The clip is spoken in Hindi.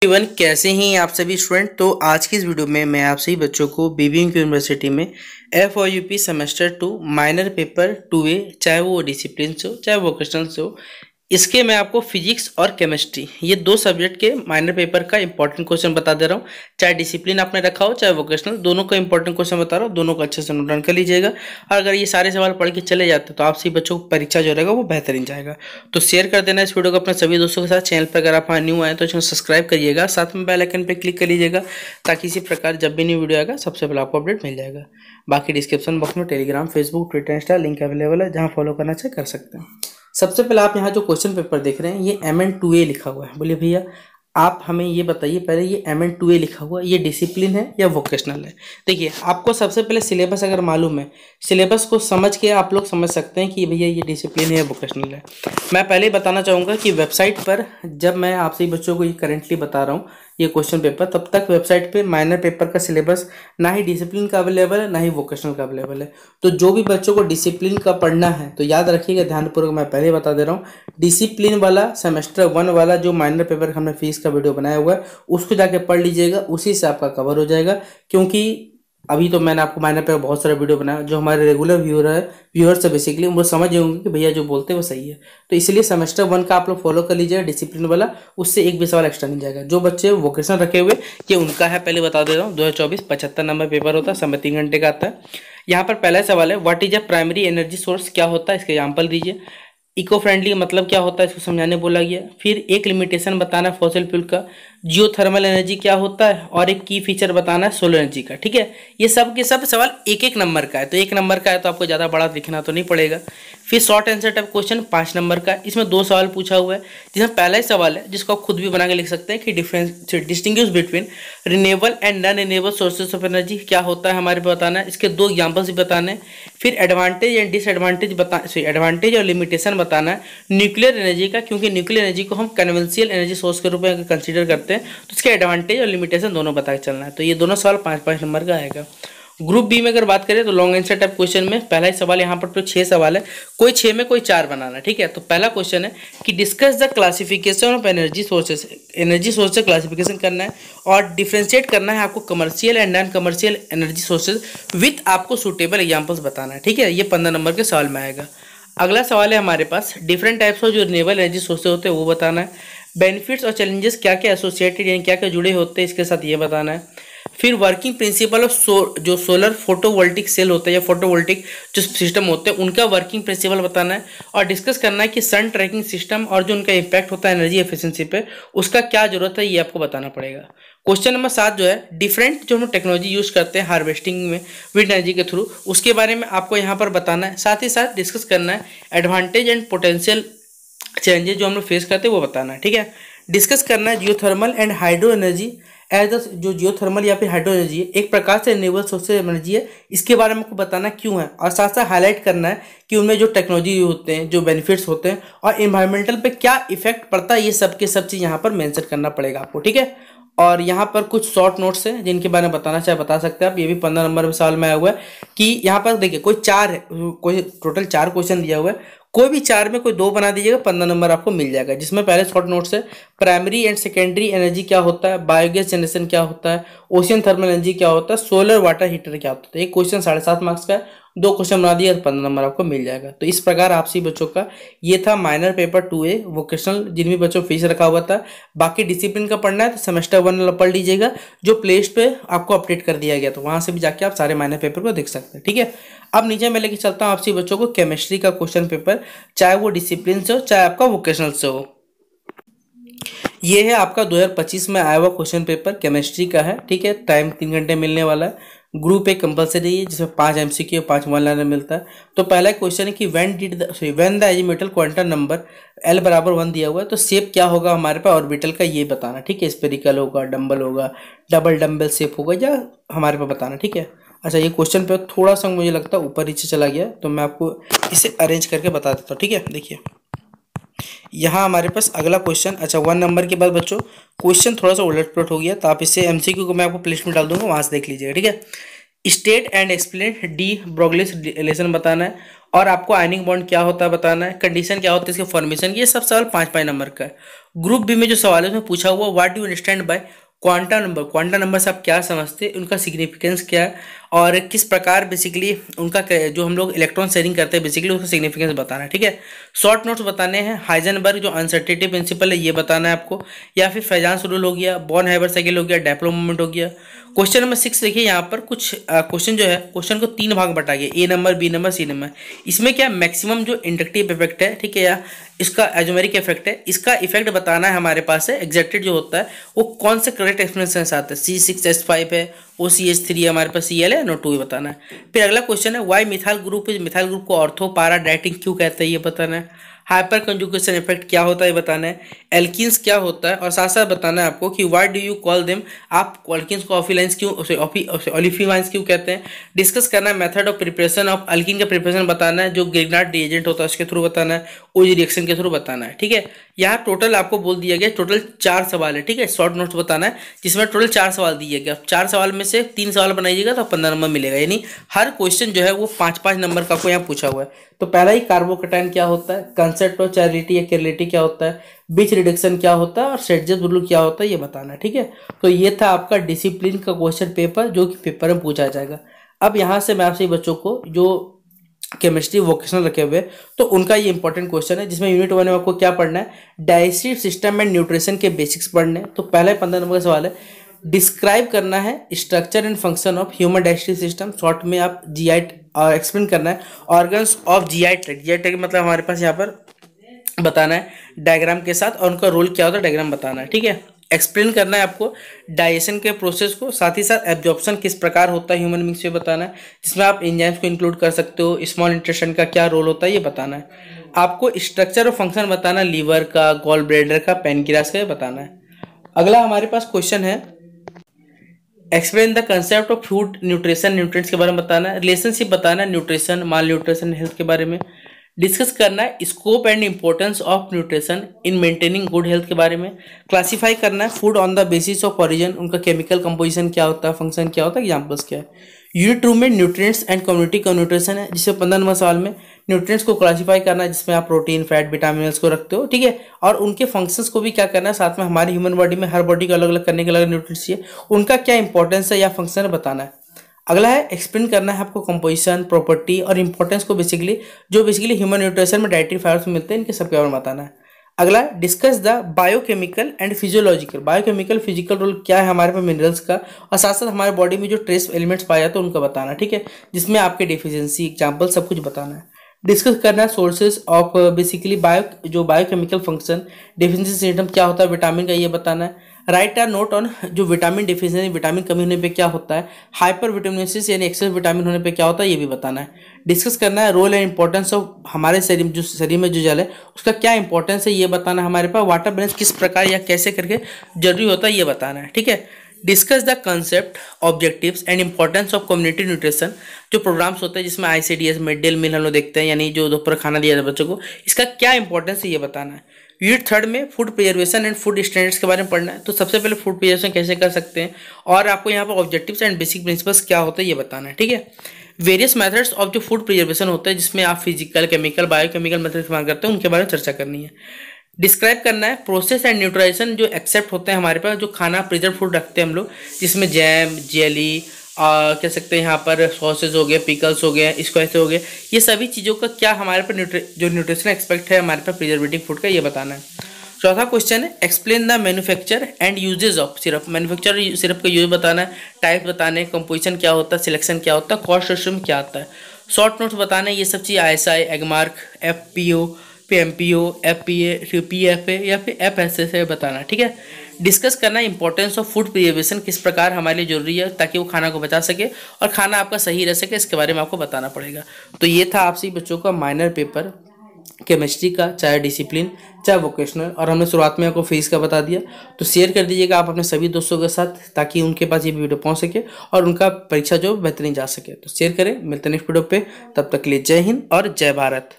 एवरीवन, कैसे हैं आप सभी स्टूडेंट। तो आज की इस वीडियो में मैं आप सभी बच्चों को बीबीएमक्यू यूनिवर्सिटी में FOUP semester 2 minor paper 2A, चाहे वो डिसिप्लिन से हो चाहे वोकेशनल से हो, इसके मैं आपको फिजिक्स और केमिस्ट्री ये दो सब्जेक्ट के माइनर पेपर का इंपॉर्टेंट क्वेश्चन बता दे रहा हूँ। चाहे डिसिप्लिन आपने रखा हो चाहे वोकेशनल, दोनों का इंपॉर्टेंट क्वेश्चन बता रहा हूँ। दोनों को अच्छे से नोट डाउन कर लीजिएगा और अगर ये सारे सवाल पढ़ के चले जाते तो आप सभी बच्चों को परीक्षा जो रहेगा वो बेहतरीन जाएगा। तो शेयर कर देना इस वीडियो को अपने सभी दोस्तों के साथ। चैनल पर अगर आप न्यू आए तो चैनल सब्सक्राइब करिएगा, साथ में बेल आइकन पर क्लिक कर लीजिएगा ताकि इसी प्रकार जब भी न्यू वीडियो आएगा सबसे पहले आपको अपडेट मिल जाएगा। बाकी डिस्क्रिप्शन बॉक्स में Telegram, Facebook, Twitter, Insta link available है, जहाँ फॉलो करना चाहे कर सकते हैं। सबसे पहले आप यहाँ जो क्वेश्चन पेपर देख रहे हैं ये MN2A लिखा हुआ है। बोलिए भैया आप हमें ये बताइए पहले, ये MN2A लिखा हुआ ये डिसिप्लिन है या वोकेशनल है। देखिए आपको सबसे पहले सिलेबस अगर मालूम है, सिलेबस को समझ के आप लोग समझ सकते हैं कि भैया ये डिसिप्लिन है या वोकेशनल है। मैं पहले ही बताना चाहूँगा कि वेबसाइट पर जब मैं आपसे बच्चों को ये करेंटली बता रहा हूँ ये क्वेश्चन पेपर, तब तक वेबसाइट पे माइनर पेपर का सिलेबस ना ही डिसिप्लिन का अवेलेबल है ना ही वोकेशनल का अवेलेबल है। तो जो भी बच्चों को डिसिप्लिन का पढ़ना है तो याद रखिएगा, ध्यानपूर्वक मैं पहले बता दे रहा हूँ, डिसिप्लिन वाला सेमेस्टर 1 वाला जो माइनर पेपर हमने फीस का वीडियो बनाया हुआ है उसको जाके पढ़ लीजिएगा, उसी से आपका कवर हो जाएगा। क्योंकि अभी तो मैंने आपको माइनर पे बहुत सारा वीडियो बनाया, जो हमारे रेगुलर व्यूअर्स है बेसिकली वो समझ होंगे कि भैया जो बोलते हैं वो सही है। तो इसलिए सेमेस्टर 1 का आप लोग फॉलो कर लीजिएगा डिसिप्लिन वाला, उससे एक भी सवाल एक्स्ट्रा नहीं जाएगा। जो बच्चे वोकेशनल रखे हुए ये उनका है, पहले बता दे रहा हूँ, 2024 75 नंबर पेपर होता है, समय 3 घंटे का आता है। यहाँ पर पहला सवाल है, what is a primary energy source, क्या होता है इसका एग्जाम्पल दीजिए। इको फ्रेंडली मतलब क्या होता है इसको समझाने बोला गया। फिर एक लिमिटेशन बताना फॉसिल फ्यूल का, जियोथर्मल एनर्जी क्या होता है, और एक की फीचर बताना है सोलर एनर्जी का। ठीक है, ये सब के सब सवाल एक एक नंबर का है, तो एक नंबर का है तो आपको ज़्यादा बड़ा लिखना तो नहीं पड़ेगा। फिर short answer type question 5 number का, इसमें 2 सवाल पूछा हुआ है, जिसमें पहला ही सवाल है जिसको आप खुद भी बना के लिख सकते हैं कि distinguish between renewable and non renewable sources of energy क्या होता है हमारे पे बताना है, इसके 2 एग्जाम्पल्स भी बताने हैं। फिर एडवांटेज एंड डिसएडवांटेज एडवांटेज और लिमिटेशन बताना है न्यूक्लियर एनर्जी का, क्योंकि न्यूक्लियर एनर्जी को हम कन्वेंशियल एनर्जी सोर्स के रूप में कंसीडर करते हैं, तो इसके एडवांटेज और लिमिटेशन दोनों बता के चलना है। तो ये दोनों सवाल 5-5 नंबर का आएगा। ग्रुप बी में अगर बात करें तो लॉन्ग आंसर टाइप क्वेश्चन में पहला ही सवाल यहाँ पर तो 6 सवाल है, कोई 6 में कोई 4 बनाना। ठीक है, तो पहला क्वेश्चन है कि discuss the classification of energy sources, energy source से क्लासिफिकेशन करना है और डिफ्रेंशिएट करना है आपको commercial and non commercial energy sources with आपको सूटेबल एग्जाम्पल्स बताना है। ठीक है, ये 15 नंबर के सवाल में आएगा। अगला सवाल है हमारे पास, डिफरेंट टाइप्स ऑफ जो रिन्यूएबल एनर्जी सोर्सेज होते हैं वो बताना है। बेनिफिट्स और चैलेंजेस क्या क्या एसोसिएटेड यानी क्या क्या जुड़े होते हैं इसके साथ ये बताना है। फिर वर्किंग प्रिंसिपल ऑफ जो सोलर फोटोवोल्टिक सेल होता है या फोटोवोल्टिक जो सिस्टम होते हैं उनका वर्किंग प्रिंसिपल बताना है और डिस्कस करना है कि सन ट्रैकिंग सिस्टम और जो उनका इम्पैक्ट होता है एनर्जी एफिशिएंसी पे उसका क्या जरूरत है ये आपको बताना पड़ेगा। क्वेश्चन नंबर 7 जो है डिफरेंट जो हम टेक्नोलॉजी यूज करते हैं हार्वेस्टिंग में विंड एनर्जी के थ्रू, उसके बारे में आपको यहाँ पर बताना है। साथ ही साथ डिस्कस करना है एडवांटेज एंड पोटेंशियल चैलेंजेस जो हम लोग फेस करते हैं वो बताना है। ठीक है, डिस्कस करना है geothermal and hydro energy as the, जो जियोथर्मल या फिर हाइड्रो एनर्जी है एक प्रकार से रिन्यूएबल सोर्स से एनर्जी है, इसके बारे में आपको बताना क्यों है, और साथ साथ हाईलाइट करना है कि उनमें जो टेक्नोलॉजी होते हैं जो बेनिफिट्स होते हैं और इन्वायरमेंटल पे क्या इफेक्ट पड़ता है, ये सब के सब चीज़ यहाँ पर मेंशन करना पड़ेगा आपको। ठीक है, और यहाँ पर कुछ शॉर्ट नोट्स हैं जिनके बारे में बताना चाहे बता सकते हैं आप, ये भी 15 नंबर में सवाल में आया हुआ है कि यहाँ पर देखिए कोई 4 है, कोई टोटल 4 क्वेश्चन दिया हुआ है, कोई भी 4 में कोई 2 बना दीजिएगा, 15 नंबर आपको मिल जाएगा। जिसमें पहले शॉर्ट नोट्स है, प्राइमरी एंड सेकेंडरी एनर्जी क्या होता है, बायोगैस जनरेशन क्या होता है, ओशियन थर्मल एनर्जी क्या होता है, सोलर वाटर हीटर क्या होता है। एक क्वेश्चन 7.5 मार्क्स का है, 2 क्वेश्चन बना दिया तो 15 नंबर आपको मिल जाएगा। तो इस प्रकार आपसी बच्चों का ये था माइनर पेपर 2A वोकेशनल, जिन भी बच्चों फीस रखा हुआ था। बाकी डिसिप्लिन का पढ़ना है तो सेमेस्टर 1 पढ़ लीजिएगा, जो प्ले लिस्ट पे आपको अपडेट कर दिया गया, तो वहां से भी जाके आप सारे माइनर पेपर को देख सकते हैं। ठीक है, अब नीचे मैं लेके चलता हूँ आपसी बच्चों को केमिस्ट्री का क्वेश्चन पेपर, चाहे वो डिसिप्लिन से हो चाहे आपका वोकेशनल से हो। ये है आपका 2025 में आया हुआ क्वेश्चन पेपर, केमिस्ट्री का है। ठीक है, टाइम 3 घंटे मिलने वाला है। ग्रुप एक कंपलसरी है जिसमें 5 MCQ 5 वन लाइनर मिलता है। तो पहला क्वेश्चन है कि when the azimuthal quantum number L बराबर 1 दिया हुआ है तो शेप क्या होगा हमारे पास ऑर्बिटल का, ये बताना। ठीक है, स्पेरिकल होगा, डम्बल होगा, डबल डम्बल शेप होगा, या हमारे पास बताना। ठीक है, अच्छा ये क्वेश्चन पे थोड़ा सा मुझे लगता है ऊपर नीचे चला गया, तो मैं आपको इसे अरेंज करके बता देता हूँ। ठीक है, देखिए यहाँ हमारे पास अगला क्वेश्चन, अच्छा 1 नंबर के बाद बच्चों क्वेश्चन थोड़ा सा उलट पुलट हो गया, तो आप इसे MCQ को मैं आपको प्लेलिस्ट में डाल दूंगा, वहां से देख लीजिएगा। ठीक है, state and explain de Broglie's relation बताना है, और आपको आयनिक बॉन्ड क्या होता है बताना है, कंडीशन क्या होता है इसके फॉर्मेशन की। ये सब सवाल 5-5 नंबर का है। ग्रुप बी में जो सवाल है उसमें पूछा हुआ what do you understand by quanta number, quanta number से आप क्या समझते हैं, उनका सिग्निफिकेंस क्या है, और किस प्रकार बेसिकली उनका जो हम लोग इलेक्ट्रॉन शेयरिंग करते हैं बेसिकली उसका सिग्निफिकेंस बताना है। ठीक है, शॉर्ट नोट्स बताने हैं। हाइजेनबर्ग जो अनसर्टेनिटी प्रिंसिपल है ये बताना है आपको, या फिर फैजांस रूल हो गया, बॉर्न हाइबर साइकिल हो गया, डायपोल मोमेंट हो गया। क्वेश्चन नंबर 6 देखिए, यहाँ पर कुछ क्वेश्चन जो है क्वेश्चन को 3 भाग बटा गया, A number, B number, C number. इसमें क्या मैक्सिमम जो इंडक्टिव इफेक्ट है, ठीक है, या इसका एजोमेरिक इफेक्ट है, इसका इफेक्ट बताना है हमारे पास है। एग्जैक्टेड जो होता है वो कौन से करेक्ट एक्सप्लेनेशन से आता है, C6H5 है, OCH3 है, हमारे पास Cl है, NO2 बताना है। फिर अगला क्वेश्चन है why methyl group is, methyl group को ऑर्थो पारा डाइटिंग क्यों कहते हैं ये बताना है। हाइपर कंजुगेशन इफेक्ट क्या होता है ये बताना है। एल्किन्स क्या होता है, और साथ साथ बताना है आपको कि why do you call them, आप एल्किन्स को ऑफिलाइंस क्यों, ओलिफिवाइंस क्यों कहते हैं। डिस्कस करना है method of preparation of alkene का प्रिपरेशन बताना है, जो ग्रिग्नार्ड रिएजेंट होता है उसके थ्रू बताना है, ओजी रिएक्शन के थ्रू बताना है। ठीक है, यहाँ टोटल आपको बोल दिया गया टोटल 4 सवाल है। ठीक है, शॉर्ट नोट्स बताना है जिसमें टोटल 4 सवाल दिए गए। 4 सवाल में से 3 सवाल बनाइएगा तो 15 नंबर मिलेगा, यानी हर क्वेश्चन जो है वो 5-5 नंबर का आपको यहाँ पूछा हुआ है। तो पहला ही कार्बोकैटायन क्या होता है, कंसेप्ट ऑफ चैरिटी या कैरिलिटी क्या होता है, बीच रिडक्शन क्या होता है, और शेड्जेस रूल क्या होता है ये बताना है। ठीक है, तो ये था आपका डिसिप्लिन का क्वेश्चन पेपर जो कि पेपर में पूछा जाएगा। अब यहाँ से मैं आपसे बच्चों को जो केमिस्ट्री वोकेशनल रखे हुए तो उनका ये इंपॉर्टेंट क्वेश्चन है, जिसमें यूनिट 1 में आपको क्या पढ़ना है, डाइजेस्टिव सिस्टम एंड न्यूट्रिशन के बेसिक्स पढ़ने हैं। तो पहले 15 नंबर का सवाल है, डिस्क्राइब करना है structure and function of human digestive system, short में आप जीआई एक्सप्लेन करना है। Organs of GI tract, GI tract मतलब हमारे पास यहाँ पर बताना है डायग्राम के साथ, और उनका रोल क्या होता है डायग्राम बताना है। ठीक है, एक्सप्लेन करना है आपको डाइजेशन के प्रोसेस को, साथ ही साथ एब्जॉर्प्शन किस प्रकार होता है ह्यूमन बींग्स में बताना है, जिसमें आप एंजाइम्स को इंक्लूड कर सकते हो, स्मॉल इंटेस्टाइन का क्या रोल होता है ये बताना है। आपको स्ट्रक्चर और फंक्शन बताना, लीवर का, गॉल ब्लैडर का, पैनक्रियास का ये बताना है। अगला हमारे पास क्वेश्चन है, explain the concept of food nutrition, nutrients के बारे में बताना है। रिलेशनशिप बताना है न्यूट्रिशन, माल न्यूट्रिशन, हेल्थ के बारे में। डिस्कस करना है scope and importance of nutrition in maintaining good health के बारे में। क्लासिफाई करना है food on the basis of origin, उनका केमिकल कंपोजिशन क्या होता है, फंक्शन क्या होता है, एग्जाम्पल्स क्या है। यूनिट 2 में न्यूट्रिएंट्स एंड कम्युनिटी का न्यूट्रिशन है, जिससे 15 नंबर सवाल में न्यूट्रिएंट्स को क्लासिफाई करना है, जिसमें आप प्रोटीन, फैट, विटामिनल्स को रखते हो। ठीक है, और उनके फंक्शंस को भी क्या करना है, साथ में हमारी ह्यूमन बॉडी में हर बॉडी को अलग अलग करने के अलग न्यूट्रिएंट्स चाहिए, उनका क्या इंपॉर्टेंस है या फंक्शन है बताना है। अगला है एक्सप्लेन करना है आपको कंपोजिशन, प्रॉपर्टी और इंपॉर्टेंस को बेसिकली ह्यूमन न्यूट्रिशन में डाइटरी फाइबर्स मिलते हैं, इनके सबके बारे में बताना है। अगला discuss the biochemical and physiological, biochemical physical role क्या है हमारे पे मिनरल्स का, और साथ साथ हमारे बॉडी में जो ट्रेस एलिमेंट्स पाए जाते हैं उनका बताना है। ठीक है, जिसमें आपके डिफिशियंसी, एग्जाम्पल सब कुछ बताना है। डिस्कस करना है sources of basically biochemical function, deficiency symptom क्या होता है विटामिन का ये बताना है। राइट आर नोट ऑन जो विटामिन डिफिशियंसी, विटामिन कमी होने पे क्या होता है, हाइपर विटामिनोसिस यानी एक्सेस विटामिन होने पे क्या होता है ये भी बताना है। डिस्कस करना है रोल एंड इंपॉर्टेंस ऑफ हमारे शरीर में जो जल है उसका क्या इंपॉर्टेंस है ये बताना है। हमारे पास वाटर बैलेंस किस प्रकार या कैसे करके जरूरी होता है ये बताना है। ठीक है, discuss the concept, objectives and importance of community nutrition, जो प्रोग्राम्स होते हैं जिसमें ICDS, मिड डे मील हम लोग देखते हैं, यानी जो दोपहर खाना दिया जाता है बच्चों को, इसका क्या इंपॉर्टेंस है ये बताना है। यूनिट 3 में food preservation and food standards के बारे में पढ़ना है। तो सबसे पहले फूड प्रिजर्वेशन कैसे कर सकते हैं, और आपको यहाँ पर ऑब्जेक्टिव्स एंड बेसिक प्रिंसिपल्स क्या होता है ये बताना है। ठीक है, वेरियस मेथड्स ऑफ जो फूड प्रिजर्वेशन होता है जिसमें आप फिजिकल, केमिकल, बायोकेमिकल मेथड इस्तेमाल करते हैं उनके बारे में चर्चा करनी है। डिस्क्राइब करना है प्रोसेस एंड न्यूट्राइजेशन जो एक्सेप्ट होते हैं हमारे पास, जो खाना प्रिजर्व फूड रखते हैं हम लोग, जिसमें जैम, जेली, कह सकते हैं यहाँ पर सॉसेज हो गए, पिकल्स हो गए, स्क्वैश हो गए, ये सभी चीज़ों का क्या हमारे पर जो न्यूट्रिशन एक्सपेक्ट है हमारे पास प्रिजर्वेटिव फूड का ये बताना है। चौथा क्वेश्चन है explain the manufacture and usages of syrup, manufacture syrup का यूज बताना है, टाइप बताने, कंपोजिशन क्या होता है, सिलेक्शन क्या होता है, कॉस्ट सिस्टम क्या आता है। शॉर्ट नोट्स बताना है, ये सब चीज़ ISI, Agmark, FPO, PMPO, FPA, PFA या फिर FSSA बताना। ठीक है, डिस्कस करना इंपॉर्टेंस ऑफ फूड प्रिजर्वेशन किस प्रकार हमारे लिए जरूरी है ताकि वो खाना को बचा सके और खाना आपका सही रह सके, इसके बारे में आपको बताना पड़ेगा। तो ये था आपसे बच्चों का माइनर पेपर केमिस्ट्री का, चाहे डिसिप्लिन चाहे वोकेशनल, और हमने शुरुआत में आपको फीस का बता दिया। तो शेयर कर दीजिएगा आप अपने सभी दोस्तों के साथ ताकि उनके पास ये वीडियो पहुंच सके और उनका परीक्षा जो बेहतरीन जा सके। तो शेयर करें, मिलते हैं नेक्स्ट वीडियो पे, तब तक के लिए जय हिंद और जय भारत।